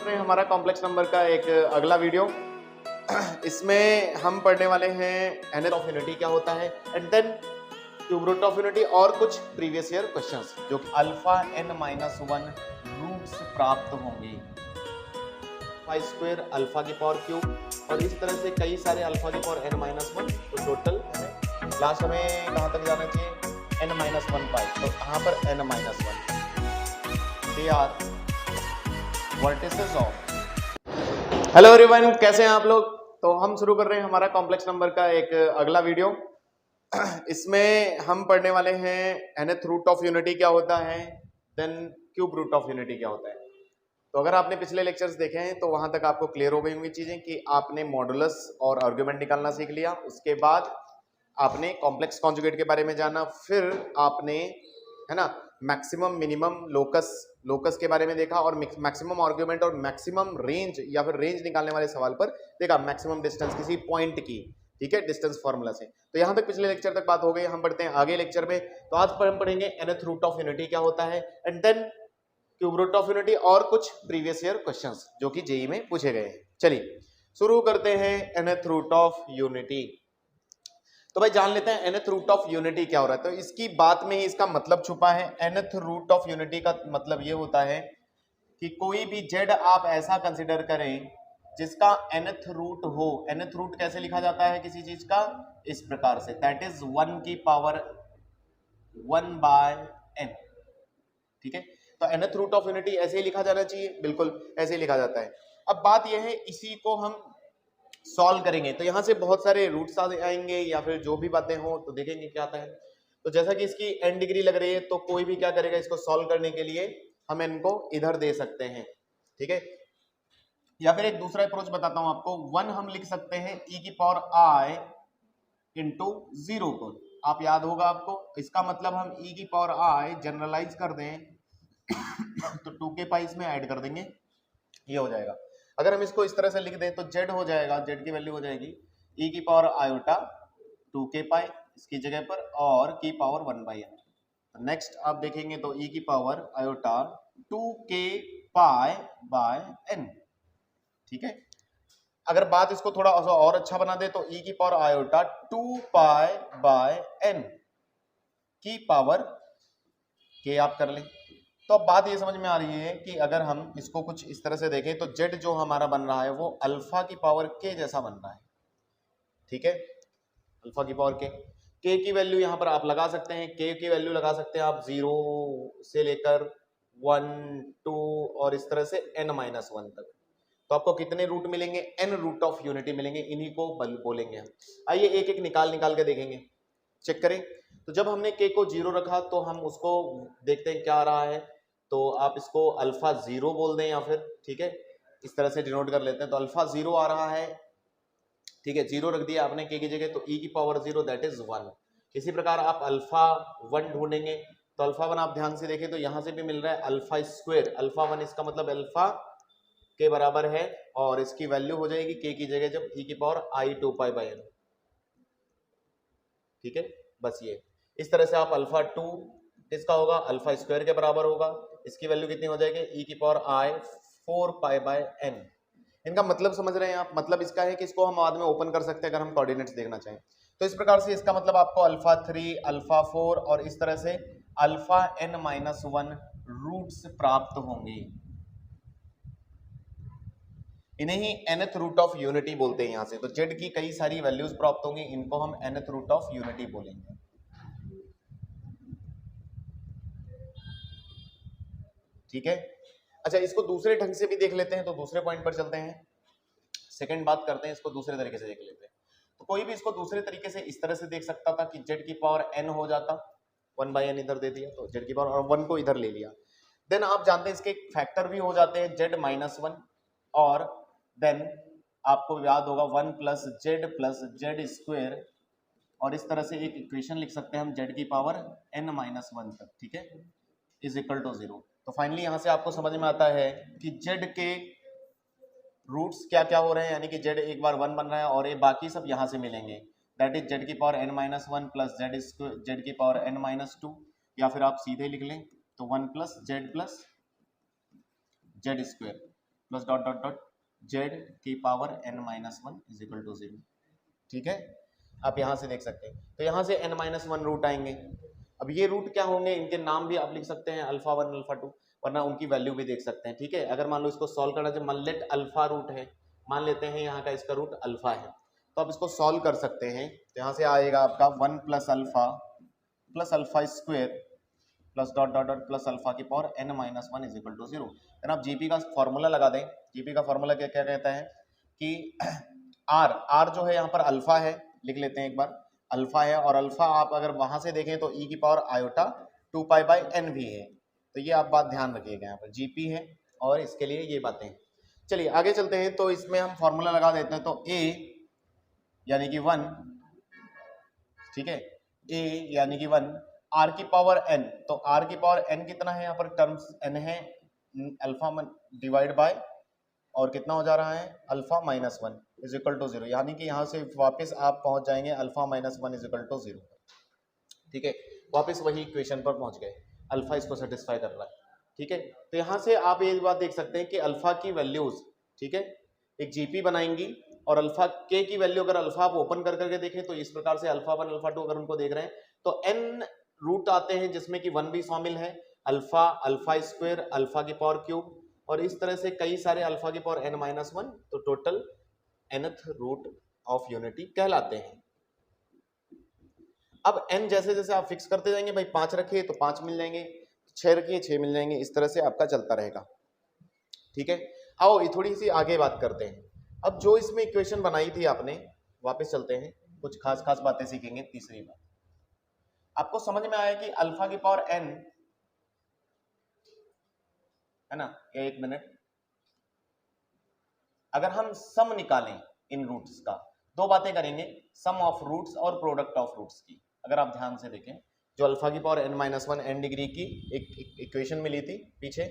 रहे हैं हमारा कॉम्प्लेक्स नंबर का एक अगला वीडियो। इसमें हम पढ़ने वाले हैं nth ऑफ यूनिटी क्या होता है and then cube root of unity और कुछ प्रीवियस ईयर क्वेश्चंस जो कि अल्फा n माइनस 1 रूट्स प्राप्त होंगे, फाइव स्क्वायर अल्फा की पावर क्यूब और इस तरह से कई सारे अल्फा की पावर n माइनस 1। तो टोटल लास्ट हमें कहाँ तक जाना चाहिए n माइनस 1 पाई, तो यहाँ पर n minus 1 they are vertices of. Hello everyone, कैसे हैं आप लोग। तो हम शुरू कर रहे हैं हमारा कॉम्प्लेक्स नंबर का एक अगला वीडियो। इसमें हम पढ़ने वाले हैं nth रूट ऑफ यूनिटी क्या होता है, then cube root of unity क्या होता है। तो अगर आपने पिछले लेक्चर्स देखे हैं तो वहां तक आपको क्लियर हो गई होंगी चीजें कि आपने मॉडुलस और आर्गुमेंट निकालना सीख लिया, उसके बाद आपने कॉम्प्लेक्स कॉन्जुगेट के बारे में जाना, फिर आपने है ना मैक्सिमम मिनिमम लोकस के बारे में देखा और मैक्सिमम आर्गुमेंट और मैक्सिमम रेंज या फिर रेंज निकालने वाले सवाल पर देखा मैक्सिमम डिस्टेंस किसी पॉइंट की, ठीक है, डिस्टेंस फॉर्मूला से। तो यहाँ तक पिछले लेक्चर तक बात हो गई। हम पढ़ते हैं आगे लेक्चर में। तो आज पर हम पढ़ेंगे nth रूट ऑफ यूनिटी क्या होता है and then cube root of unity और कुछ प्रीवियस ईयर क्वेश्चंस जो कि जेई में पूछे गए हैं। चलिए शुरू करते हैं nth रूट ऑफ यूनिटी। तो भाई जान लेते हैं nth रूट ऑफ यूनिटी क्या हो रहा है। तो इसकी बात में ही इसका मतलब छुपा है। nth रूट ऑफ यूनिटी का मतलब ये होता है कि कोई भी z आप ऐसा कंसिडर करें जिसका nth रूट हो। nth रूट कैसे लिखा जाता है किसी चीज का, इस प्रकार से, दैट इज 1 की पावर 1 बाय n, ठीक है। तो nth रूट ऑफ यूनिटी ऐसे ही लिखा जाना चाहिए, बिल्कुल ऐसे ही लिखा जाता है। अब बात यह है, इसी को हम सॉल्व करेंगे तो यहां से बहुत सारे रूट्स आएंगे या फिर जो भी बातें हो तो देखेंगे क्या आता है। तो जैसा कि इसकी n डिग्री लग रही है तो कोई भी क्या करेगा, इसको सॉल्व करने के लिए हम n को इधर दे सकते हैं, ठीक है। या फिर एक दूसरा अप्रोच बताता हूं आपको, 1 हम लिख सकते हैं e की पावर i इंटू 0 को। आप याद होगा आपको, इसका मतलब हम e की पावर i जनरलाइज कर दें तो 2 के पाई इसमें ऐड कर देंगे, ये हो जाएगा। अगर हम इसको इस तरह से लिख दें तो z हो जाएगा, z की वैल्यू हो जाएगी e की पावर आयोटा 2 के पाई इसकी जगह पर और की पावर 1 बाई n। नेक्स्ट आप देखेंगे तो e की पावर आयोटा 2 के पाई बाय n, ठीक है। अगर बात इसको थोड़ा और अच्छा बना दे तो e की power iota 2 pi by n की पावर k आप कर लें। तो अब बात ये समझ में आ रही है कि अगर हम इसको कुछ इस तरह से देखें तो z जो हमारा बन रहा है वो अल्फा की पावर k जैसा बन रहा है, ठीक है, अल्फा की पावर k की वैल्यू यहां पर आप लगा सकते हैं, k की वैल्यू लगा सकते हैं आप 0 से लेकर 1 2 और इस तरह से n माइनस 1 तक। तो आपको कितने रूट मिलेंगे, n रूट ऑफ यूनिटी मिलेंगे, इन्हीं को बोलेंगे हम। आइए एक एक निकाल के देखेंगे, चेक करें। तो जब हमने k को 0 रखा तो हम उसको देखते हैं क्या आ रहा है, तो आप इसको अल्फा 0 बोल दें या फिर, ठीक है, इस तरह से डिनोट कर लेते हैं। तो अल्फा 0 आ रहा है, ठीक है, 0 रख दिया आपने k की जगह, तो e की पावर 0 दैट इज 1। इसी प्रकार आप अल्फा 1 ढूंढेंगे तो अल्फा 1 आप ध्यान से देखें तो यहां से भी मिल रहा है अल्फा स्क्वायर, अल्फा 1 इसका मतलब अल्फा के बराबर है और इसकी वैल्यू हो जाएगी k की जगह जब e की power i 2 pi by n, ठीक है। बस ये इस तरह से आप अल्फा 2 इसका होगा अल्फा स्क्वायर के बराबर होगा, इसकी वैल्यू कितनी हो जाएगी e की power i 4 pi by n। इनका मतलब समझ रहे हैं आप, मतलब इसका है कि इसको हम बाद में ओपन कर सकते हैं अगर हम कोऑर्डिनेट्स देखना चाहें। तो इस प्रकार से इसका मतलब आपको अल्फा 3 अल्फा 4 और इस तरह से अल्फा n माइनस 1 रूट्स प्राप्त होंगे। इन्हें ही nth रूट ऑफ यूनिटी बोलते हैं यहां से। तो z की कई सारी वैल्यूज प्राप्त होंगी, इनको हम nth रूट ऑफ यूनिटी बोलेंगे, ठीक है। अच्छा, इसको दूसरे ढंग से भी देख लेते हैं, तो दूसरे पॉइंट पर चलते हैं, सेकंड बात करते हैं, इसको दूसरे तरीके से देख लेते हैं। तो कोई भी इसको दूसरे तरीके से इस तरह से देख सकता था कि z की पावर n हो जाता, 1 बाई n इधर दे दिया तो z की पावर और 1 को इधर ले लिया। देन आप जानते हैं इसके फैक्टर भी हो जाते हैं z माइनस 1 और देन आपको याद होगा 1 प्लस जेड स्क्वायर और इस तरह से एक इक्वेशन लिख सकते हैं हम z की पावर n माइनस 1 तक, ठीक है, इज इक्वल टू 0। तो फाइनली यहां से आपको समझ में आता है कि z के रूट्स क्या क्या हो रहे हैं, यानी कि z एक बार 1 बन रहा है और ये बाकी सब यहां से मिलेंगे, दैट इज z की power n minus 1 plus z की पावर n माइनस 2, या फिर आप सीधे लिख लें तो 1 plus z square plus dot dot dot z की power n minus one is equal to 0। ठीक है, आप यहाँ से देख सकते हैं। तो यहाँ से n माइनस वन रूट आएंगे। अब ये रूट क्या होंगे, इनके नाम भी आप लिख सकते हैं, अल्फा वन अल्फा टू, वरना उनकी वैल्यू भी देख सकते हैं। ठीक है, अगर मान लो इसको सॉल्व करना चाहिए, मान लेट अल्फा रूट है, मान लेते हैं यहाँ का इसका रूट अल्फा है, तो आप इसको सॉल्व कर सकते हैं। तो यहाँ से आएगा आपका 1 plus alpha square plus dot dot dot plus alpha की power n minus one is equal to 0। Then आप जीपी का फॉर्मूला लगा दें। जीपी का फॉर्मूला क्या क्या कहता है कि r जो है यहाँ पर अल्फा है, लिख लेते हैं एक बार, अल्फा है, और अल्फा आप अगर वहां से देखें तो e की power iota 2 pi by n भी है। तो ये आप बात ध्यान रखिएगा, यहाँ पर जीपी है और इसके लिए ये बातें। चलिए आगे चलते हैं। तो इसमें हम फॉर्मूला लगा देते हैं। तो a यानी कि 1, ठीक है, a यानी कि 1, r की पावर n, तो r की पावर n कितना है, यहाँ पर टर्म्स n है, अल्फा डिवाइड बाय, और कितना हो जा रहा है, alpha minus one is equal to 0, यानी कि यहाँ से वापस आप पहुंच जाएंगे alpha minus one is equal to 0। ठीक है, वापस वही इक्वेशन पर पहुंच गए, अल्फा इसको सेटिस्फाई कर रहा है। ठीक है, तो यहाँ से आप ये बात देख सकते हैं कि अल्फा की वैल्यूज, ठीक है, एक जीपी बनाएंगी, और अल्फा के की वैल्यू अगर अल्फा आप ओपन कर करके देखें तो इस प्रकार से अल्फा वन अल्फा टू अगर उनको देख रहे हैं तो n रूट आते हैं जिसमें कि 1 भी शामिल है, अल्फा, अल्फा स्क्वायर, अल्फा की पावर क्यूब, और इस तरह से कई सारे अल्फा की पावर n माइनस वन, तो total nth root of unity कहलाते हैं। अब n जैसे जैसे आप फिक्स करते जाएंगे, भाई 5 रखिए तो 5 मिल जाएंगे, 6 रखिए 6 मिल जाएंगे, इस तरह से आपका चलता रहेगा। ठीक है, आओ ये थोड़ी सी आगे बात करते हैं। अब जो इसमें इक्वेशन बनाई थी आपने, वापस चलते हैं, कुछ खास खास बातें सीखेंगे। तीसरी बात आपको समझ में आया कि अल्फा की पावर n है ना, एक मिनट, अगर हम सम निकालें इन रूट्स का, दो बातें करेंगे, सम ऑफ रूट्स और प्रोडक्ट ऑफ रूट्स की। अगर आप ध्यान से देखें, जो अल्फा की power n minus one n degree की एक इक्वेशन मिली थी पीछे,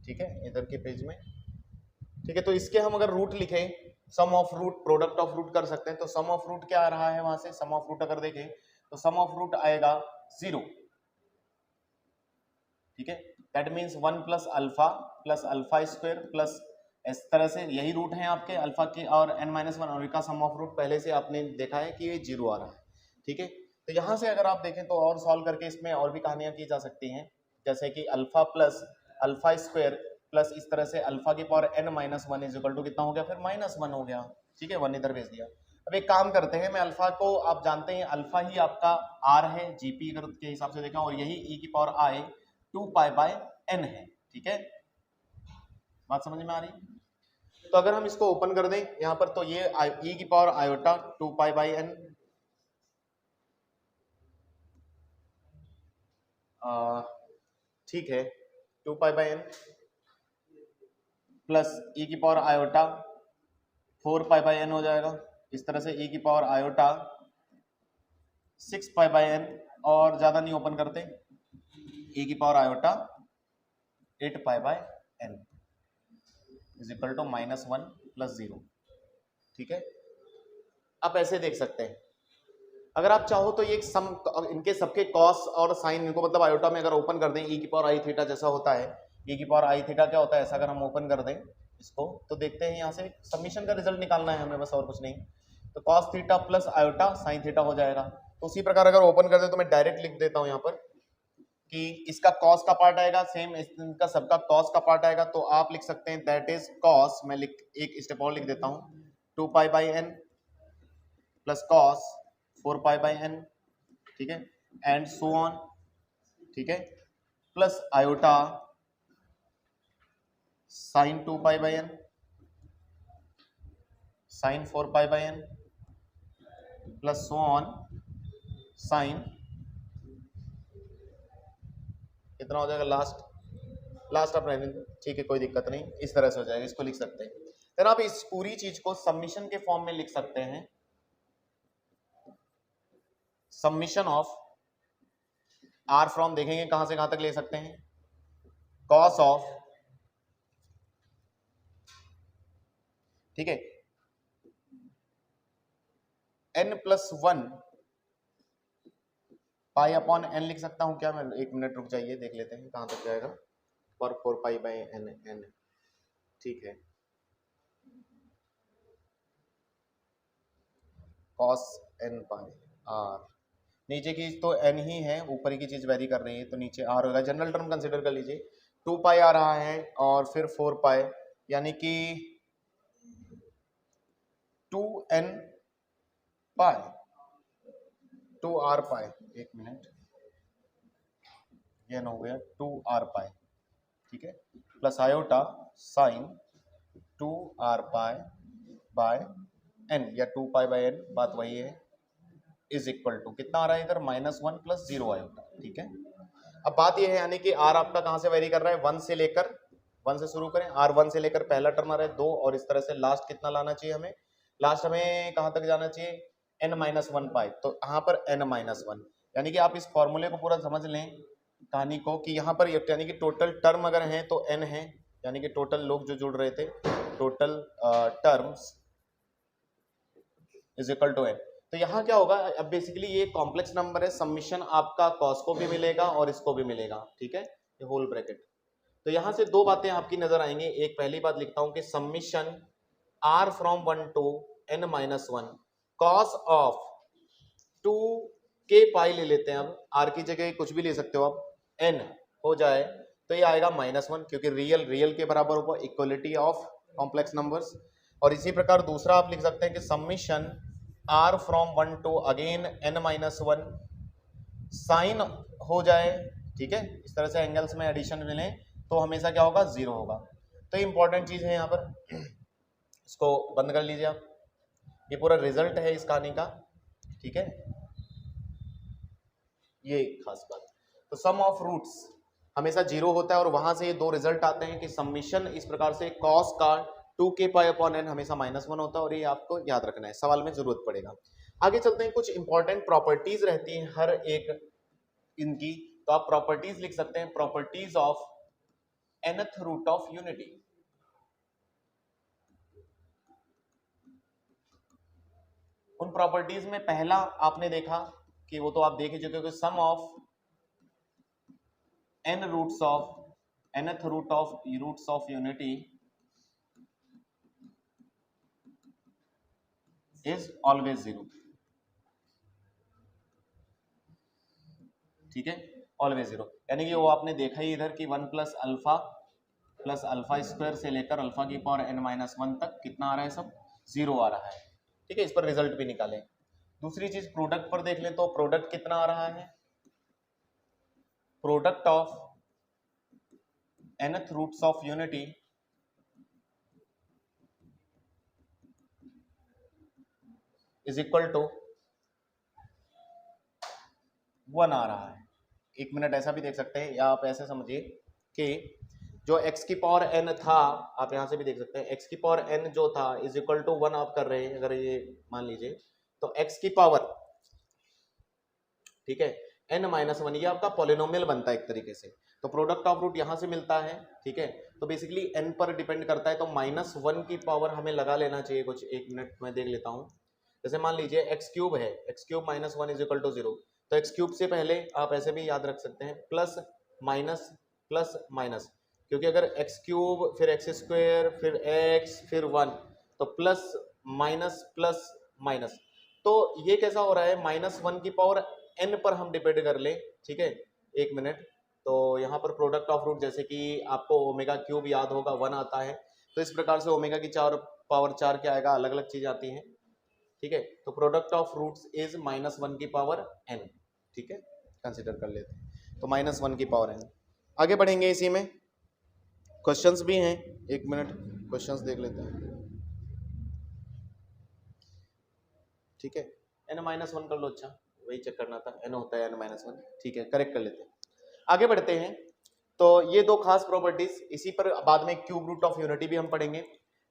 ठीक है, इधर के पेज में, ठीक है, तो इसके हम अगर रूट लिखें, sum of root product of root कर सकते हैं। तो सम ऑफ रूट क्या आ रहा है वहां से, सम ऑफ रूट अगर देखें तो सम ऑफ रूट आएगा 0। ठीक है, that means 1 plus alpha square plus, इस तरह से यही रूट हैं आपके अल्फा के और n माइनस वन, और इनका सम ऑफ रूट पहले से आपने देखा है कि ये 0 आ रहा है। ठीक है, तो यहाँ से अगर आप देखें तो और सॉल्व करके इसमें और भी कहानियां की जा सकती हैं, जैसे कि alpha plus alpha square plus इस तरह से अल्फा की power n minus one is equal to कितना हो गया, फिर माइनस वन हो गया। ठीक है, 1 इधर भेज दिया। अब एक काम करते हैं, मैं अल्फा को, आप जानते हैं अल्फा ही आपका r है जीपी अगर के हिसाब से देखा, और यही e की power i 2 pi by n है। ठीक है, बात समझ में आ रही? तो अगर हम इसको ओपन कर दें यहां पर, तो ये e की power iota 2 pi by n, ठीक है, 2 pi by n plus e की power iota 4 pi by n हो जाएगा। इस तरह से e की power iota 6 pi by n, और ज्यादा नहीं ओपन करते, e की power iota 8 pi by n is equal to minus one plus 0। ठीक है, आप ऐसे देख सकते हैं। अगर आप चाहो तो ये सम, इनके सबके कॉस और साइन, इनको मतलब आयोटा में अगर ओपन कर दें, e की पावर आई थीटा जैसा होता है, e की पावर आई थीटा क्या होता है, ऐसा अगर हम ओपन कर दें इसको, तो देखते हैं यहाँ से सबमिशन का रिजल्ट निकालना है हमें बस, और कुछ नहीं। तो cos theta plus iota sine theta हो जाएगा। तो उसी प्रकार अगर ओपन कर दे तो मैं डायरेक्ट लिख देता हूँ यहाँ पर कि इसका कॉस का पार्ट आएगा, सेम इनका सबका कॉस का पार्ट आएगा। तो आप लिख सकते हैं दैट इज कॉस, मैं एक स्टेप और लिख देता हूँ, 2 pi by n plus cos 4 pi by n, ठीक है, एंड सो ऑन। ठीक है, plus iota sine 2 pi by n sine 4 pi by n plus so on sine, कितना हो जाएगा लास्ट आप रहने, ठीक है, कोई दिक्कत नहीं, इस तरह से हो जाएगा, इसको लिख सकते हैं। फिर आप इस पूरी चीज को सबमिशन के फॉर्म में लिख सकते हैं, सबमिशन ऑफ आर फ्रॉम, देखेंगे कहां से कहां तक ले सकते हैं, कॉस ऑफ, ठीक है, n plus one pi upon n लिख सकता हूं क्या मैं, एक मिनट रुक जाइए, देख लेते हैं कहां तक जाएगा, पर 4 पाई बाई n, ठीक है, cos n पाई r, नीचे की तो n ही है, ऊपर की चीज वेरी कर रही है तो नीचे r होगा। जनरल टर्म कंसिडर कर लीजिए, 2 पाई आ रहा है और फिर 4 पाई, यानी कि 2n पाई 2r पाई, एक मिनट, ये न हो गया 2r पाई, ठीक है, plus iota sign 2r pi by n या 2 पाई बाय n, बात वही है, इज इक्वल टू कितना आ रहा है इधर -1 प्लस 0 आयोटा, ठीक है। अब बात यह है यानी कि r आपका कहां से वेरी कर रहा है, 1 से लेकर, 1 से शुरू करें, r 1 से लेकर पहला टर्म आ रहा है 2, और इस तरह से लास्ट कितना लाना चाहिए हमें, लास्ट हमें कहां तक जाना चाहिए, n-1 पाई, तो यहाँ पर n-1, यानी कि आप इस फॉर्मूले को पूरा समझ लें कहानी को, कि यहाँ पर यानी कि टोटल टर्म अगर हैं तो n है, यानी कि टोटल लोग जो जुड़ रहे थे, total terms is equal to n। तो यहाँ क्या होगा, अब बेसिकली ये कॉम्प्लेक्स नंबर है, समीशन आपका कॉस को भी मिलेगा और इसको भी मिलेगा, ठीक है, ये होल ब्रैकेट। तो यहाँ से दो बातें आपकी नजर आएंगी, एक पहली बात लिखता हूं कि summation r from 1 to n-1 cos of 2 के पाई ले लेते हैं, अब r की जगह कुछ भी ले सकते हो आप, n हो जाए तो ये आएगा -1, क्योंकि रियल रियल के बराबर होगा, इक्वलिटी ऑफ कॉम्प्लेक्स नंबर्स। और इसी प्रकार दूसरा आप लिख सकते हैं कि summation r from 1 to again n-1 sine हो जाए, ठीक है, इस तरह से एंगल्स में एडिशन मिलें तो हमेशा क्या होगा, 0 होगा। तो इंपॉर्टेंट चीज है यहाँ पर, इसको बंद कर लीजिए आप, ये पूरा रिजल्ट है इस कहानी का, ठीक है, ये खास बात। तो सम ऑफ रूट्स हमेशा 0 होता है और वहां से ये दो रिजल्ट आते हैं कि समीशन इस प्रकार से कॉस का 2 के पाई अपॉन n हमेशा -1 होता है, और ये आपको याद रखना है, सवाल में जरूरत पड़ेगा। आगे चलते हैं, कुछ इंपॉर्टेंट प्रॉपर्टीज रहती हैं हर एक इनकी, तो आप प्रॉपर्टीज लिख सकते हैं, properties of nth root of unity. उन प्रॉपर्टीज में पहला आपने देखा कि वो तो आप देख ही चुके हो, sum of n roots of nth roots of unity is always 0, ठीक है, ऑलवेज 0, यानी कि वो आपने देखा ही इधर कि 1 प्लस अल्फा स्क्वायर से लेकर अल्फा की पावर n-1 तक कितना आ रहा है, सब 0 आ रहा है, ठीक है। इस पर रिजल्ट भी निकालें। दूसरी चीज प्रोडक्ट पर देख लें, तो प्रोडक्ट कितना आ रहा है, product of nth roots of unity is equal to 1 आ रहा है। एक मिनट ऐसा भी देख सकते हैं, या आप ऐसे समझिए कि जो x की पावर n था, आप यहां से भी देख सकते हैं, x की पावर n जो था इज इक्वल टू 1 आप कर रहे हैं, अगर ये मान लीजिए तो x की पावर, ठीक है, n-1 ये आपका पॉलिनोमियल बनता है एक तरीके से, तो प्रोडक्ट ऑफ रूट यहां से मिलता है, ठीक है। तो बेसिकली n पर डिपेंड करता है, तो -1 की पावर हमें लगा लेना चाहिए कुछ, एक मिनट में देख लेता हूं। जैसे मान लीजिए x क्यूब है, x cube -1 is equal to 0, तो x क्यूब से पहले आप ऐसे भी याद रख सकते हैं प्लस माइनस प्लस माइनस, क्योंकि अगर x क्यूब फिर x स्क्वायर फिर x फिर 1, तो प्लस माइनस प्लस माइनस, तो ये कैसा हो रहा है, -1 की पावर n पर हम डिपेंड कर ले, ठीक है, एक मिनट। तो यहाँ पर प्रोडक्ट ऑफ रूट, जैसे कि आपको ओमेगा क्यूब याद होगा 1 आता है, तो इस प्रकार से ओमेगा की पावर 4 क्या आएगा, अलग अलग चीज आती हैं, ठीक है। तो प्रोडक्ट ऑफ रूट्स इज -1 की पावर n, ठीक है, कंसिडर कर लेते हैं, तो -1 की पावर n। आगे बढ़ेंगे, इसी में क्वेश्चंस भी हैं, एक मिनट क्वेश्चंस देख लेते हैं, ठीक है, n-1 कर लो, अच्छा वही चेक करना था, n होता है n-1, ठीक है, करेक्ट कर लेते हैं। आगे बढ़ते हैं, तो ये दो खास प्रॉपर्टीज, इसी पर बाद में क्यूब रूट ऑफ यूनिटी भी हम पढ़ेंगे,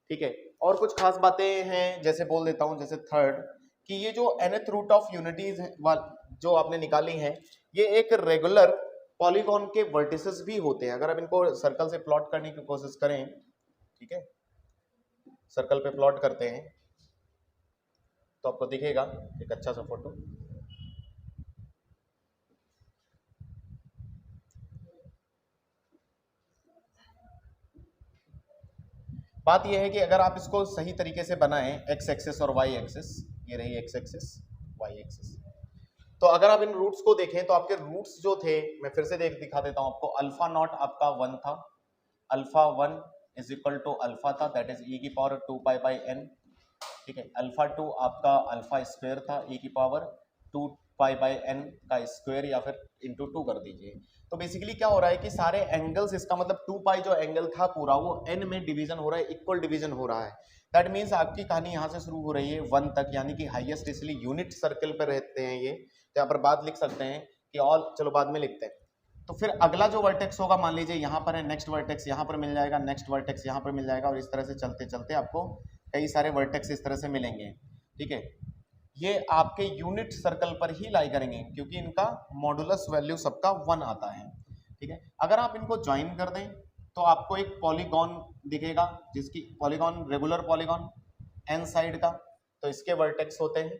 ठीक है। और कुछ खास बातें हैं, जैसे बोल देता हूं, जैसे थर्ड, कि ये जो nth रूट ऑफ यूनिटीज जो आपने निकाली हैं, ये एक रेगुलर पॉलीगॉन के वर्टिसेस भी होते हैं। अगर आप इनको सर्कल से प्लॉट करने की कोशिश करें, ठीक है, सर्कल पे प्लॉट करते हैं तो आपको दिखेगा एक अच्छा सा फोटो, बात यह है कि अगर आप इसको सही तरीके से बनाएं, एक्स एक्सिस और वाई एक्सिस, ये रही एक्स एक्सिस वाई एक्सिस, तो अगर आप इन रूट्स को देखें तो आपके रूट्स जो थे, मैं फिर से दिखा देता हूं आपको, अल्फा नॉट आपका 1 था, अल्फा 1 इज इक्वल टू अल्फा था, दैट इज ई की पावर 2 पाई बाई एन, ठीक है। अल्फा 2 आपका अल्फा स्क्वायर था, ई की पावर 2 पाई बाई एन का स्क्वायर, या फिर इंटू 2 कर दीजिए। तो बेसिकली क्या हो रहा है कि सारे एंगल्स, इसका मतलब 2 पाई जो एंगल था पूरा, वो एन में डिवीजन हो रहा है, इक्वल डिवीजन हो रहा है। दैट मीन्स आपकी कहानी यहाँ से शुरू हो रही है 1 तक, यानी कि हाईएस्ट, इसलिए यूनिट सर्कल पर रहते हैं ये। तो यहाँ पर बात लिख सकते हैं कि ऑल, चलो बाद में लिखते हैं। तो फिर अगला जो वर्टेक्स होगा, मान लीजिए यहाँ पर है, नेक्स्ट वर्टेक्स यहाँ पर मिल जाएगा, नेक्स्ट वर्टेक्स यहाँ पर मिल जाएगा, और इस तरह से चलते चलते आपको कई सारे वर्टेक्स इस तरह से मिलेंगे, ठीक है। ये आपके यूनिट सर्कल पर ही लाई करेंगे, क्योंकि इनका मॉडुलस वैल्यू सबका 1 आता है, ठीक है। अगर आप इनको ज्वाइन कर दें तो आपको एक पॉलीगॉन दिखेगा, जिसकी polygon, regular polygon n side का, तो इसके वर्टेक्स होते हैं,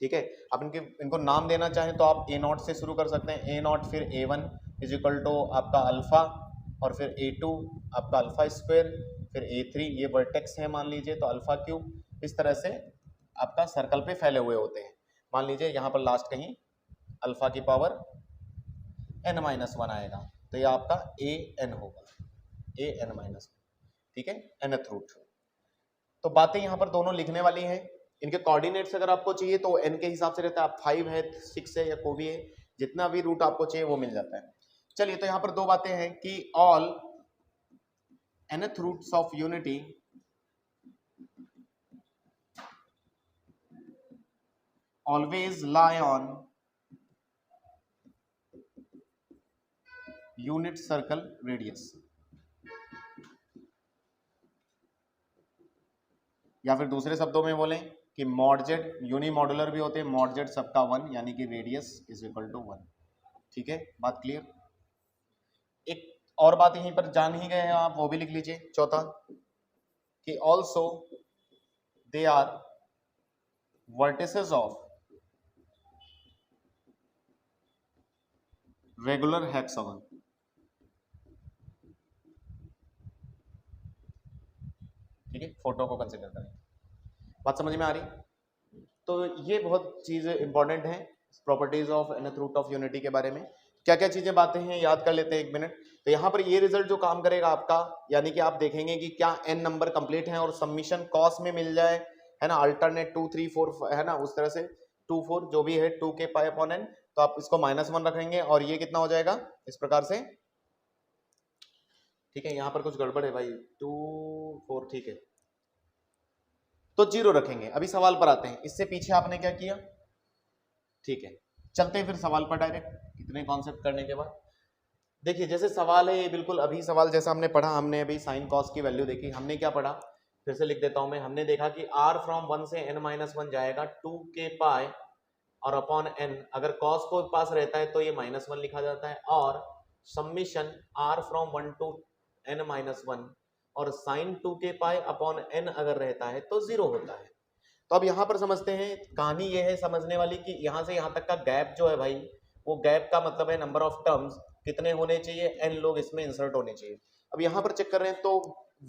ठीक है। आप इनको नाम देना चाहें तो आप ए नॉट से शुरू कर सकते हैं, ए नॉट फिर A1 इज इक्वल टू आपका अल्फा, और फिर A2 आपका अल्फा स्क्वायर, फिर A3 ये वर्टेक्स है मान लीजिए, तो अल्फा क्यूब, इस तरह से आपका सर्कल पे फैले हुए होते हैं। मान लीजिए यहाँ पर लास्ट कहीं अल्फा की पावर n-1 आएगा, तो ये आपका AN होगा, AN-1, ठीक है, nth रूट। तो बातें यहाँ पर दोनों लिखने वाली हैं। इनके कोऑर्डिनेट्स अगर आपको चाहिए तो n के हिसाब से रहता है, आप 5 है, 6 है, या कोई भी है, जितना भी रूट आपको चाहिए वो मिल जाता है। चलिए, तो यहाँ पर दो बातें हैं कि all nth roots of unity always lie on unit circle radius, या फिर दूसरे शब्दों में बोलें कि मॉड जेड, यूनी मॉडुलर भी होते हैं, मॉड जेड सबका 1, यानी कि रेडियस इज इक्वल टू 1, ठीक है, बात क्लियर। एक और बात यहीं पर जान ही गए हैं आप, वो भी लिख लीजिए, चौथा, कि also they are vertices of regular hexagon, ठीक है, फोटो को कंसीडर करें। बात समझ में आ रही? तो ये बहुत चीज इंपॉर्टेंट है properties of nth root of unity के बारे में। क्या क्या चीजें बातें हैं याद कर लेते हैं 1 मिनट। तो यहाँ पर ये रिजल्ट जो काम करेगा आपका, यानी कि आप देखेंगे कि क्या n नंबर कंप्लीट है और सबमिशन कॉस में मिल जाए, है ना, अल्टरनेट 2 3 4 है ना, उस तरह से 2 4 जो भी है 2 के पाई अपॉन n, तो आप इसको -1 रखेंगे और ये कितना हो जाएगा इस प्रकार से, ठीक है। यहाँ पर कुछ गड़बड़ है भाई, 2 4, ठीक है, तो 0 रखेंगे। अभी सवाल पर आते हैं, इससे पीछे आपने क्या किया, ठीक है, चलते हैं फिर सवाल पर डायरेक्ट इतने कॉन्सेप्ट करने के बाद। देखिए जैसे सवाल है ये, बिल्कुल अभी सवाल जैसा हमने पढ़ा, हमने अभी साइन कॉस की वैल्यू देखी, हमने क्या पढ़ा फिर से लिख देता हूं मैं। हमने देखा कि r फ्रॉम 1 से n-1 जाएगा 2 के पाई और अपॉन n, अगर कॉस को पास रहता है तो ये -1 लिखा जाता है, और summation r from 1 to n-1 और साइन 2 के पाई अपॉन n अगर रहता है तो 0 होता है। तो अब यहाँ पर समझते हैं, कहानी ये है समझने वाली कि यहाँ से यहाँ तक का गैप जो है भाई, वो गैप का मतलब है नंबर ऑफ टर्म्स कितने होने चाहिए, n लोग इसमें इंसर्ट होने चाहिए। अब यहाँ पर चेक कर रहे हैं तो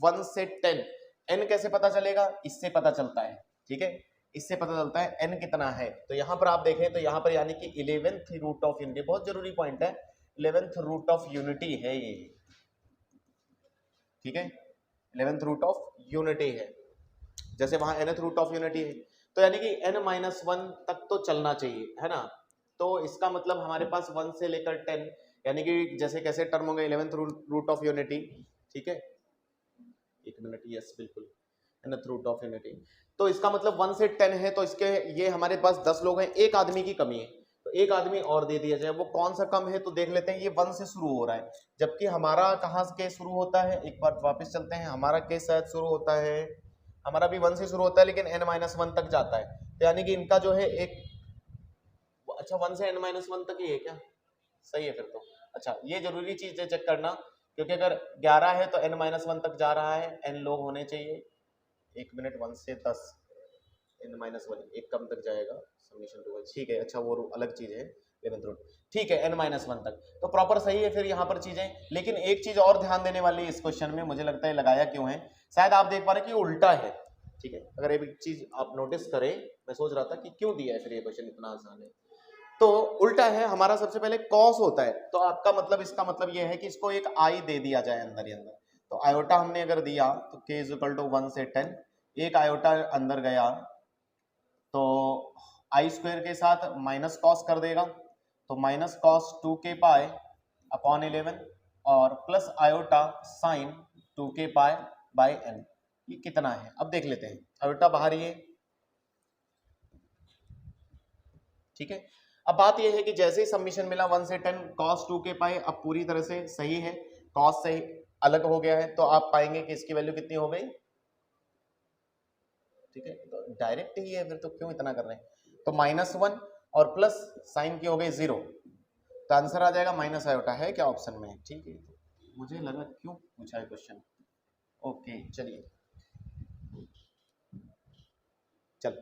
1 से 10, n कैसे पता चलेगा, इससे पता चलता है, ठीक है, इससे पता चलता है n कितना है। तो यहाँ पर आप देखें तो यहाँ पर यानी कि 11th रूट ऑफ यूनिटी, बहुत जरूरी पॉइंट है, 11th रूट ऑफ यूनिटी है ये, ठीक है, 11th रूट ऑफ यूनिटी है, जैसे वहां nth रूट ऑफ यूनिटी है, तो यानी कि n-1 तक तो चलना चाहिए, है ना। तो इसका मतलब हमारे पास 1 से लेकर 10, यानी कि जैसे कैसे टर्म होंगे 11th रूट ऑफ यूनिटी, ठीक है, 1 मिनट, यस बिल्कुल, nth रूट ऑफ यूनिटी। तो इसका मतलब 1 से 10 है, तो इसके ये हमारे पास 10 लोग हैं, एक आदमी की कमी है, तो एक आदमी और दे दिया जाए। वो कौन सा कम है तो देख लेते हैं, ये 1 से शुरू हो रहा है, जबकि हमारा कहाँ से शुरू होता है, एक बार वापस चलते हैं, हमारा केस शायद शुरू होता है, हमारा भी 1 से शुरू होता है लेकिन n-1 तक जाता है, तो यानी कि इनका जो है एक, अच्छा 1 से n-1 तक ही है क्या, सही है फिर तो। अच्छा ये जरूरी चीज है चेक करना, क्योंकि अगर 11 है तो n-1 तक जा रहा है, n लोग होने चाहिए, 1 मिनट, 1 से 10 n-1 एक कम तक जाएगा, समीशन 2, ठीक है, अच्छा वो अलग चीज है, 11th रूट, ठीक है, n-1 तक, तो प्रॉपर सही है फिर यहाँ पर चीजें। लेकिन एक चीज और ध्यान देने वाली इस क्वेश्चन में, मुझे लगता है लगाया क्यों है, शायद आप देख पा रहे कि उल्टा है, ठीक है। अगर एक चीज आप नोटिस करें, मैं सोच रहा था कि क्यों दिया है फिर ये क्वेश्चन इतना आसान है, तो उल्टा है हमारा। सबसे पहले कॉस होता है, तो आपका मतलब, इसका मतलब ये है कि इसको एक आई दे दिया जाए अंदर ही अंदर। तो आयोटा हमने अगर दिया तो k इज इक्वल टू 1 से 10, एक आयोटा अंदर गया तो आई स्क्वायर के साथ माइनस कॉस कर देगा, तो minus cos 2k pi upon 11 और plus iota sign 2k pi by n। ये कितना है अब देख लेते हैं, आयोटा बाहर ही है, ठीक है। अब बात यह है कि जैसे ही सबमिशन मिला 1 से 10 cos 2k पाई, अब पूरी तरह से सही है, cos से अलग हो गया है, तो आप पाएंगे कि इसकी वैल्यू कितनी हो गई, ठीक है। तो डायरेक्ट ही है फिर, तो क्यों इतना कर रहे हैं, तो -1 और प्लस साइन की हो गई 0, तो आंसर आ जाएगा माइनस आयोटा, है क्या ऑप्शन में, ठीक है। मुझे लगा क्यों पूछा है क्वेश्चन, ओके चलिए चल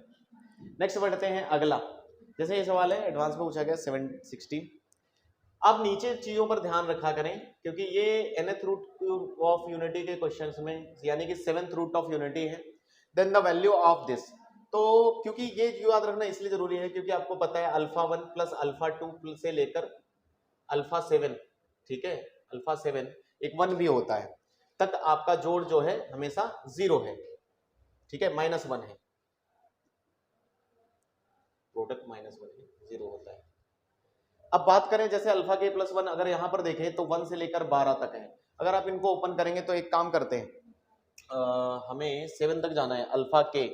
नेक्स्ट बढ़ते हैं अगला। जैसे ये सवाल है एडवांस में पूछा गया 760। अब नीचे चीजों पर ध्यान रखा करें, क्योंकि ये nth रूट ऑफ यूनिटी के क्वेश्चंस में, यानी कि 7th रूट ऑफ यूनिटी है, then the value of this. तो क्योंकि ये याद रखना इसलिए जरूरी है क्योंकि आपको पता है अल्फा 1 प्लस अल्फा 2 से लेकर अल्फा 7, ठीक है, अल्फा 7 एक 1 भी होता है, तक आपका जोड़ जो है हमेशा 0 है, ठीक है, -1 है, प्रोडक्ट -1 है, 0 होता है। अब बात करें जैसे अल्फा के प्लस 1, अगर यहां पर देखें तो 1 से लेकर 12 तक है। अगर आप इनको ओपन करेंगे तो एक काम करते हैं, हमें 7 तक जाना है, अल्फा के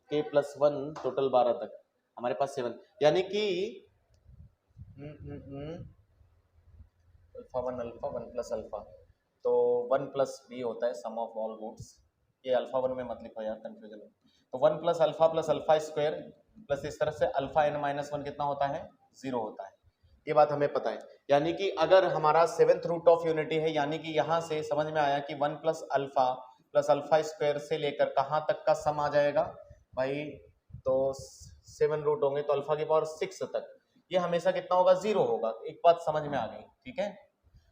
प्लस 1 टोटल 12 तक, हमारे पास 7, यानी कि अल्फा 1 प्लस अल्फा, तो 1 प्लस बी होता है सम ऑफ ऑल रूट्स, ये अल्फा 1 में मत लिखो यार कंफ्यूजन है, तो 1 प्लस अल्फा स्क्वायर प्लस इस तरह से अल्फा n-1 कितना होता है, 0 होता है, ये बात हमें पता है। यानी कि अगर हमारा 7th रूट ऑफ यूनिटी है, यानी कि यहां से समझ में आया कि 1 प्लस अल्फा स्क्वायर से लेकर कहां तक का सम आ जाएगा भाई, तो 7 रूट होंगे तो अल्फा की पावर 6 तक, ये हमेशा कितना होगा, 0 होगा। एक बात समझ में आ गई, ठीक है।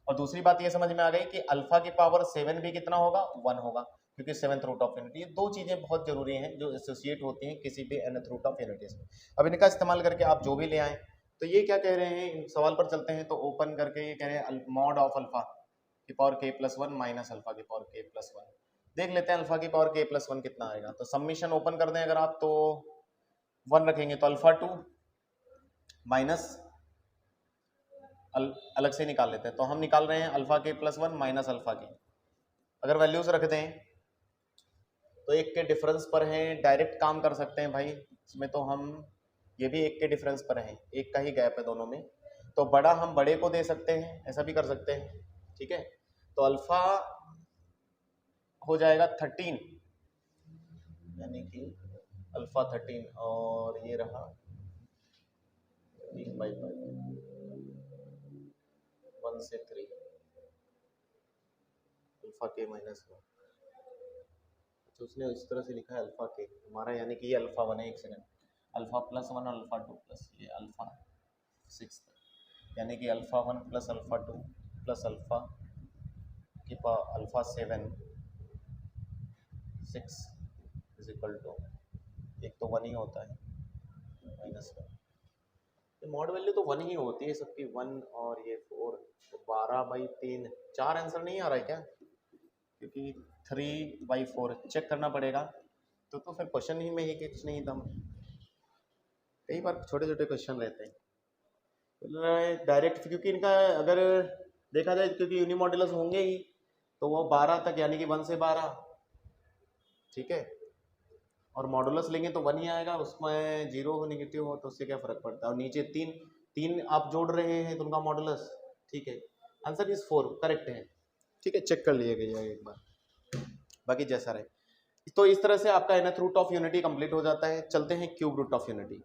और दूसरी बात ये समझ में आ गई कि अल्फा की पावर 7 भी कितना होगा, 1 होगा, क्योंकि 7th रूट ऑफ यूनिटी। ये दो चीजें बहुत जरूरी हैं जो एसोसिएट होती हैं किसी भी nth रूट ऑफ यूनिटी से। अब इनका इस्तेमाल करके आप जो भी ले आए, तो ये क्या कह रहे हैं, सवाल पर चलते हैं, तो ओपन करके ये कह रहे हैं मॉड ऑफ अल्फा की power k plus 1 minus alpha की पावर k प्लस 1, देख लेते हैं अल्फा की पावर k प्लस 1 कितना आएगा। तो सबमिशन ओपन कर दें अगर आप, तो 1 रखेंगे तो अल्फा 2 माइनस अलग से निकाल लेते हैं, तो हम निकाल रहे हैं अल्फा के प्लस 1 माइनस अल्फा के। अगर वैल्यूज रख दें तो एक के डिफरेंस पर है, डायरेक्ट काम कर सकते हैं भाई इसमें, तो हम ये भी एक के डिफरेंस पर है, एक का ही गैप है दोनों में, तो बड़ा हम बड़े को दे सकते हैं, ऐसा भी कर सकते हैं, ठीक है। तो अल्फा हो जाएगा 13, यानी कि अल्फा 13, और ये रहा 3/5, 1 से 3 अल्फा के माइनस 1, तो उसने इस तरह से लिखा है अल्फा के हमारा, यानी कि ये अल्फा 1 है, एक second, alpha plus 1 alpha 2 plus ये अल्फा 6, यानी कि alpha 1 plus alpha 2 plus alpha की power alpha 7 6 is equal to, एक तो 1 ही होता है -1, ये मॉड वैल्यू तो 1 ही होती है सबकी, 1 और ये 4, तो 12/3, 4 आंसर नहीं आ रहा है क्या, क्योंकि 3/4 चेक करना पड़ेगा, तो फिर क्वेश्चन ही में ही कुछ नहीं था। कई बार छोटे छोटे क्वेश्चन रहते हैं डायरेक्ट, क्योंकि इनका अगर देखा जाए क्योंकि यूनिमॉड्यूलस होंगे ही, तो वो 12 तक, यानी कि 1 से 12, ठीक है, और मॉडुलस लेंगे तो 1 ही आएगा, उसमें 0 हो नेगेटिव हो तो उससे क्या फर्क पड़ता है। और नीचे 3 आप जोड़ रहे हैं तो उनका मॉडुलस, ठीक है, आंसर इज 4 करेक्ट है, ठीक है, चेक कर लिएगा एक बार, बाकी जैसा रहे। तो इस तरह से आपका nth root of unity complete हो जाता है। चलते हैं क्यूब रूट ऑफ यूनिटी,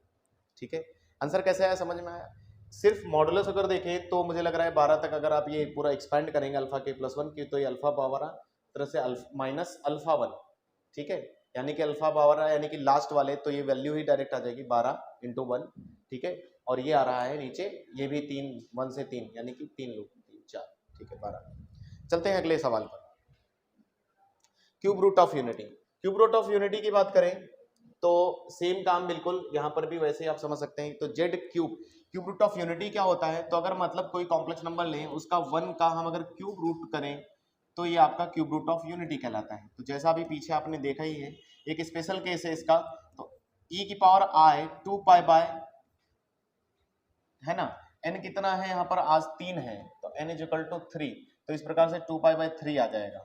ठीक है। आंसर कैसे आया समझ में आया, सिर्फ मॉडुलस अगर देखें तो मुझे लग रहा है 12 तक अगर आप ये पूरा एक्सपेंड करेंगे अल्फा के प्लस 1 की, तो ये अल्फा पावर आ तरह से माइनस अल्फा 1, ठीक है, यानी कि अल्फा पावर यानी कि लास्ट वाले, तो ये वैल्यू ही डायरेक्ट आ जाएगी 12 × 1, ठीक है, और ये आ रहा है नीचे, ये भी 3, 1 से 3 यानी कि 3 लूप, 3 4, ठीक है 12। चलते हैं अगले सवाल पर। Cube root of unity. Cube root of unity की बात करें तो सेम काम बिल्कुल यहाँ पर भी वैसे ही आप समझ सकते हैं। तो z cube, cube root of unity क्या होता है, तो अगर मतलब कोई कॉम्प्लेक्स नंबर लें उसका 1 का हम अगर क्यूब रूट करें तो ये आपका क्यूब रूट ऑफ यूनिटी कहलाता है। तो जैसा अभी पीछे आपने देखा ही है, एक स्पेशल केस है इसका, तो e की पावर i 2 पाई बाय, है ना, n कितना है यहाँ पर, आज 3 है, तो n इज इक्वल टू 3, तो इस प्रकार से 2 पाई बाय 3 आ जाएगा,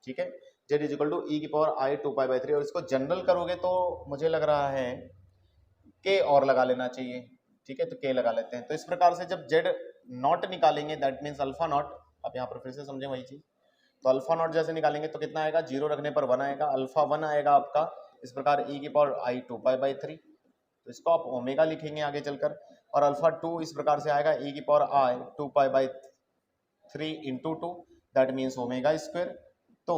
ठीक है। z is equal to e की पावर i 2 पाई बाय 3, और इसको जनरल करोगे तो मुझे लग रहा है k और लगा लेना चाहिए, ठीक है, तो k लगा लेते हैं। तो इस प्रकार से जब z नॉट निकालेंगे, दैट मीन्स अल्फा नॉट, आप यहाँ पर फिर से समझें वही चीज, तो अल्फा नॉट जैसे निकालेंगे तो कितना आएगा, 0 रखने पर 1 आएगा, अल्फा 1 आएगा आपका, इस प्रकार e की पावर i 2 पाई बाय 3, तो इसको आप ओमेगा लिखेंगे आगे चलकर, और अल्फा 2 इस प्रकार से आएगा e की power i 2 pi by 3 into 2, that means omega square. तो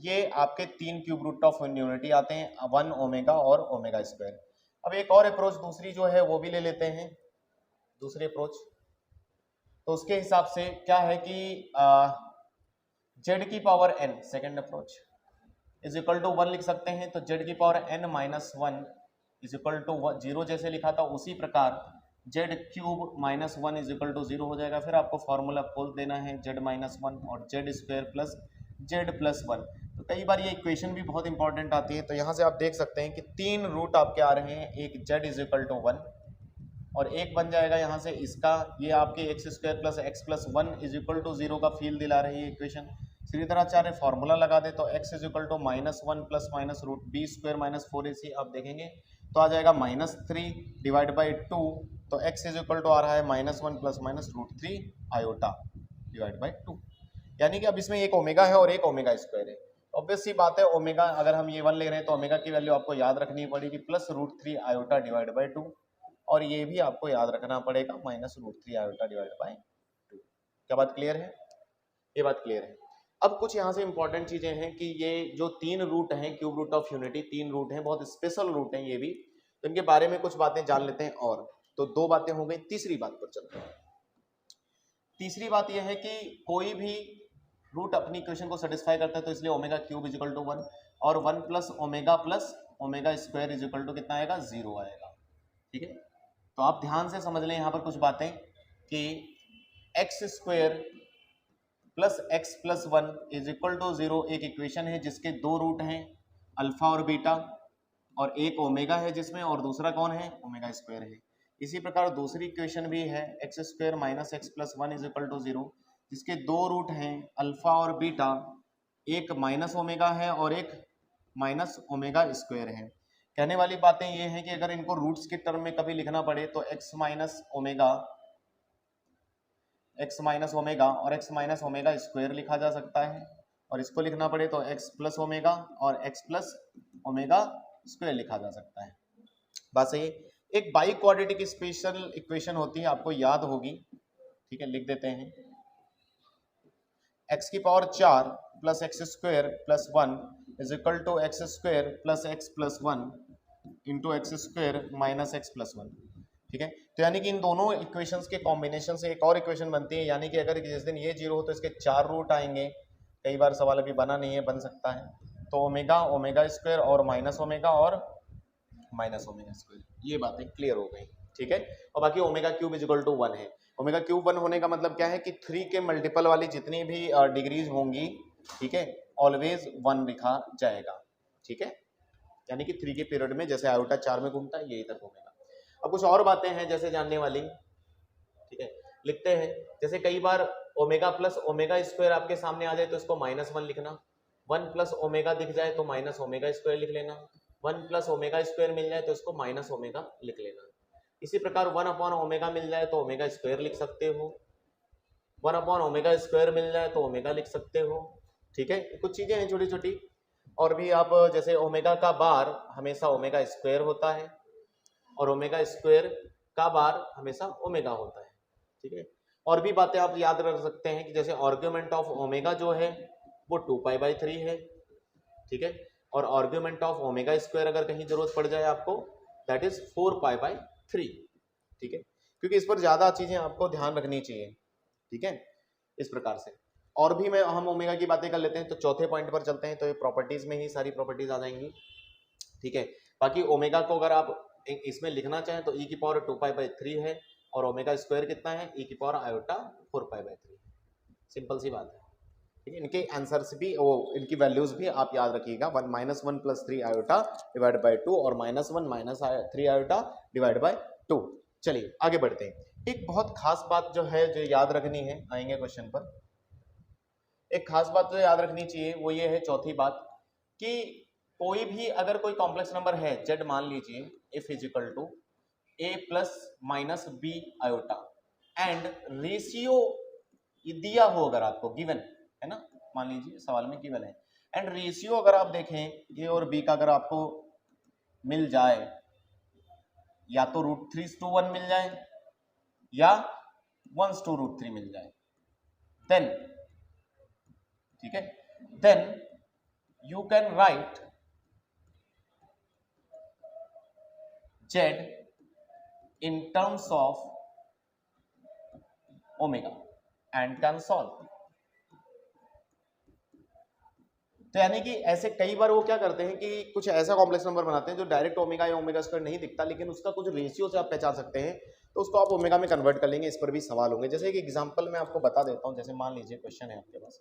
ये आपके 3 क्यूब रूट ऑफ यूनिटी आते हैं, 1 ओमेगा और ओमेगा स्क्वायर। अब एक और अप्रोच दूसरी जो है वो भी ले लेते हैं, दूसरी अप्रोच, तो उसके हिसाब से क्या है कि z की power n, second approach, is equal to 1 लिख सकते हैं, तो z की power n minus 1 is equal to 0 जैसे लिखा था उसी प्रकार z cube minus 1 is equal to 0 हो जाएगा। फिर आपको फॉर्मूला खोल देना है z माइनस 1 और z square plus z plus 1। तो कई बार ये इक्वेशन भी बहुत इंपॉर्टेंट आती है, तो यहाँ से आप देख सकते हैं कि 3 रूट आपके आ रहे हैं, एक z इज इक्वल टू 1 और एक बन जाएगा यहाँ से इसका, ये आपके x square plus x plus 1 is equal to 0 का फील दिला रही है इक्वेशन। श्रीधराचार्य फॉर्मूला लगा दे तो x is equal to minus 1 plus minus root b square minus 4ac, आप देखेंगे तो आ जाएगा माइनस 3 डिवाइड बाई 2, तो x इज इक्वल टू आ रहा है minus 1 plus minus root 3 iota divide by 2, यानी कि अब इसमें एक ओमेगा है और एक ओमेगा स्क्वायर है। ऑब्वियस सी बात है, ओमेगा अगर हम ये 1 ले रहे हैं तो ओमेगा की वैल्यू आपको याद रखनी पड़ेगी plus root 3 iota divide by 2, और ये भी आपको याद रखना पड़ेगा minus root 3 iota divide by 2। क्या बात क्लियर है? ये बात क्लियर है। अब कुछ यहाँ से इंपॉर्टेंट चीजें हैं कि ये जो 3 रूट हैं cube root of unity, 3 root हैं, बहुत स्पेशल रूट हैं ये भी, तो इनके बारे में कुछ बातें जान लेते हैं। और तो 2 बातें हो गई, तीसरी बात पर चलते हैं। तीसरी बात यह है कि कोई भी रूट अपनी इक्वेशन को सेटिस्फाई करता है, तो इसलिए omega cube is equal to 1 और 1 plus omega square is equal to कितना आएगा, 0 आएगा, ठीक है। तो आप ध्यान से समझ लें यहाँ पर कुछ बातें कि x square plus x plus 1 is equal to 0 एक इक्वेशन है जिसके 2 रूट हैं, अल्फा और बीटा, और एक ओमेगा है जिसमें, और दूसरा कौन है, ओमेगा स्क्वायर है। इसी प्रकार दूसरी इक्वेशन भी है x square minus x plus 1 is equal to 0 जिसके 2 रूट हैं, अल्फा और बीटा, एक माइनस ओमेगा है और एक माइनस ओमेगा स्क्वायर है। कहने वाली बातें ये हैं कि अगर इनको रूट्स के टर्म में कभी लिखना पड़े तो x माइनस ओमेगा और x माइनस ओमेगा स्क्वायर लिखा जा सकता है, और इसको लिखना पड़े तो x प्लस ओमेगा और x प्लस ओमेगा स्क्वायर लिखा जा सकता है। बस ये एक बाई क्वाड्रेटिक स्पेशल इक्वेशन होती है, आपको याद होगी, ठीक है, लिख देते हैं। x की पावर 4 प्लस x square plus 1 is equal to x square plus x plus 1 into x square minus x plus 1, ठीक है। तो यानी कि इन दोनों इक्वेशंस के कॉम्बिनेशन से एक और इक्वेशन बनती है, यानी कि अगर जिस दिन ये 0 हो तो इसके 4 रूट आएंगे। कई बार सवाल अभी बना नहीं है, बन सकता है, तो ओमेगा स्क्वायर और माइनस ओमेगा स्क्वायर, ये बातें क्लियर हो गई, ठीक है। और बाकी omega cube is equal to 1 है। ओमेगा क्यूब 1 होने का मतलब क्या है कि 3 के मल्टीपल वाली जितनी भी डिग्रीज होंगी, ठीक है, ऑलवेज 1 लिखा जाएगा, ठीक है, यानी कि 3 के पीरियड में जैसे आयोटा 4 में घूमता है यही तक घूमेगा। अब कुछ और बातें हैं जैसे जानने वाली, ठीक है, लिखते हैं। जैसे कई बार ओमेगा प्लस ओमेगा स्क्वायर आपके सामने आ जाए तो इसको माइनस 1 लिखना, 1 प्लस ओमेगा दिख जाए तो माइनस ओमेगा स्क्वायर लिख लेना, 1 प्लस ओमेगा स्क्वायर मिल जाए तो इसको माइनस ओमेगा लिख लेना। इसी प्रकार 1 अपॉन ओमेगा मिल जाए तो ओमेगा स्क्वायर लिख सकते हो, 1 अपॉन ओमेगा स्क्वायर मिल जाए तो ओमेगा लिख सकते हो, ठीक है। कुछ चीजें हैं छोटी छोटी, और भी आप जैसे ओमेगा का बार हमेशा ओमेगा स्क्वायर होता है और ओमेगा स्क्वायर का बार हमेशा ओमेगा होता है, ठीक है। और भी बातें आप याद रख सकते हैं कि जैसे आर्ग्यूमेंट ऑफ ओमेगा जो है वो 2 पाई बाई 3 है, ठीक है, और आर्ग्यूमेंट ऑफ ओमेगा स्क्वायर अगर कहीं जरूरत पड़ जाए आपको दैट इज 4 पाई बाई 3, ठीक है, क्योंकि इस पर ज़्यादा चीज़ें आपको ध्यान रखनी चाहिए, ठीक है, इस प्रकार से। और भी हम ओमेगा की बातें कर लेते हैं, तो चौथे पॉइंट पर चलते हैं, तो ये प्रॉपर्टीज़ में ही सारी प्रॉपर्टीज़ आ जाएंगी, ठीक है। बाकी ओमेगा को अगर आप इसमें लिखना चाहें तो e⁻² है, और ओमेगा स्क्वायर कितना है, e⁻⁴π3, सिंपल सी बात है, ठीक है। इनके आंसर्स भी इनकी वैल्यूज भी आप याद रखिएगा, 1 -1 + 3 आयोटा डिवाइड बाई 2 और -1 - 3 आयोटा डिवाइड बाई 2। चलिए आगे बढ़ते हैं। एक बहुत खास बात जो है जो याद रखनी है, आएंगे क्वेश्चन पर, एक खास बात जो याद रखनी चाहिए वो ये है, चौथी बात, कि कोई भी अगर कोई कॉम्प्लेक्स नंबर है z मान लीजिए, f = a ± b iota, and ratio दिया हो, अगर आपको गिवन है ना, मान लीजिए सवाल में गिवन है, एंड रेशियो अगर आप देखें a और b का अगर आपको मिल जाए, या तो √3:1 मिल जाए या 1:√3 मिल जाए, देन, ठीक है, then you can write z in terms of omega and can solve। तो यानी कि ऐसे कई बार वो क्या करते हैं कि कुछ ऐसा कॉम्प्लेक्स नंबर बनाते हैं जो डायरेक्ट ओमेगा या ओमेगा स्क्वायर नहीं दिखता, लेकिन उसका कुछ रेशियो से आप पहचान सकते हैं, तो उसको आप ओमेगा में कन्वर्ट कर लेंगे। इस पर भी सवाल होंगे, जैसे एक एग्जांपल मैं आपको बता देता हूं। जैसे मान लीजिए क्वेश्चन है आपके पास,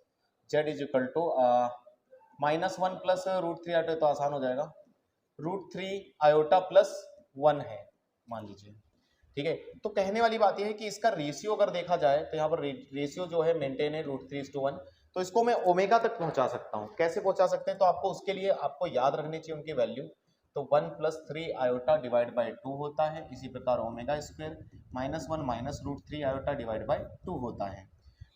z -1 + √3 आयोटा, तो आसान हो जाएगा, √3 आयोटा + 1 है मान लीजिए, ठीक है। तो कहने वाली बात यह है कि इसका रेशियो अगर देखा जाए तो यहाँ पर रेशियो जो है मेंटेन है √3:1, तो इसको मैं ओमेगा तक पहुंचा सकता हूँ। कैसे पहुंचा सकते हैं, तो आपको उसके लिए आपको याद रखनी चाहिए उनकी वैल्यू। तो 1 + 3 आयोटा डिवाइड बाई 2 होता है, इसी प्रकार omega square -1 - √3 iota divide by 2 होता है।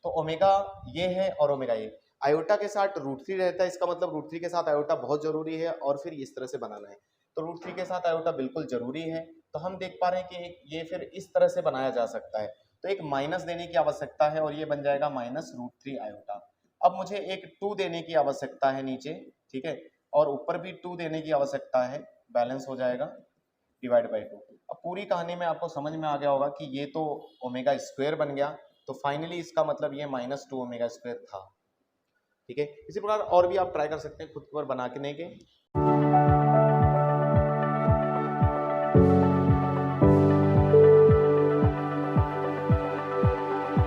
तो ओमेगा ये है और ओमेगा ये, आयोटा के साथ √3 रहता है, इसका मतलब √3 के साथ आयोटा बहुत जरूरी है, और फिर इस तरह से बनाना है, तो √3 के साथ आयोटा बिल्कुल जरूरी है। तो हम देख पा रहे हैं कि ये फिर इस तरह से बनाया जा सकता है, तो एक माइनस देने की आवश्यकता है, और ये बन जाएगा -√3 आयोटा। अब मुझे एक 2 देने की आवश्यकता है नीचे, ठीक है, और ऊपर भी 2 देने की आवश्यकता है, बैलेंस हो जाएगा डिवाइड बाई 2। अब पूरी कहानी में आपको समझ में आ गया होगा कि ये तो ओमेगा स्क्वायर बन गया, तो फाइनली इसका मतलब ये -2 ओमेगा स्क्वायर था, ठीक है। इसी प्रकार और भी आप ट्राई कर सकते हैं खुद पर बना के।